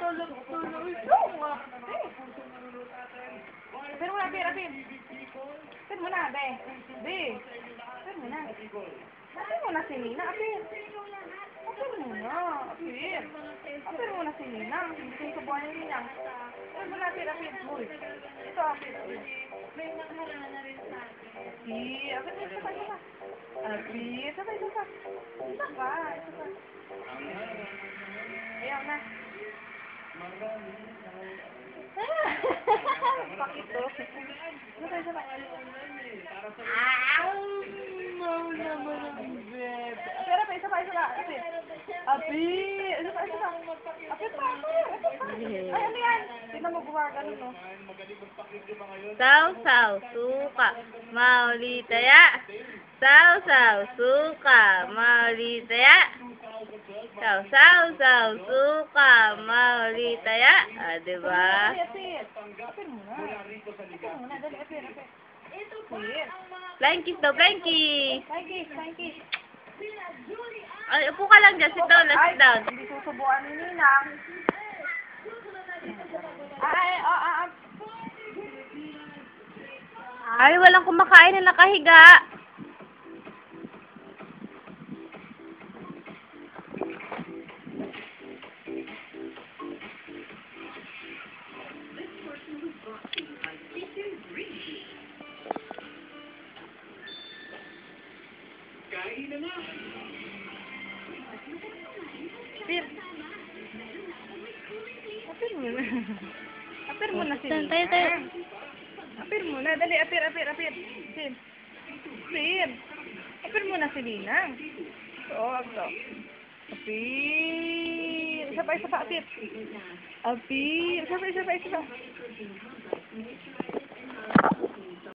Tulog. Pero muna, Apir. Apir muna, be. Apir muna. Apir muna si Nina, Apir. Apir muna, Apir. Apir muna si Nina. Hindi ko subuhan ni Nina. Apir muna, Apir. Uy. Ito, Apir. May makaharana na rin sa akin. Apir, isa pa. Apir, isa pa. Ayaw na. Pakito. Isa pa. No naman ang bed. Pero pa, isa pa. Apir. Isa pa. Apir pa. Ay, ano yan? Tignan mo gumagano, no? Sausaw, suka, maulitaya. Sausaw, suka, maulitaya. Sausaw, suka, maulitaya. Ah, diba? Apir muna. Dali, Apir. Ito pa ang mga Flying kiss daw, flying kiss. Flying kiss. sila Julie Ay, upo ka lang dyan. Sit down, sit down. Hindi susubuan ni Ninang. Ay, walang kumakain na nakahiga. Apir muna. Apir muna si Tayo, Nina. tayo. Apir muna. Dali, Apir. Sim. Apir muna si Nina. Oo, ito. Apir. Isa pa, Apir. Apir. Isa pa.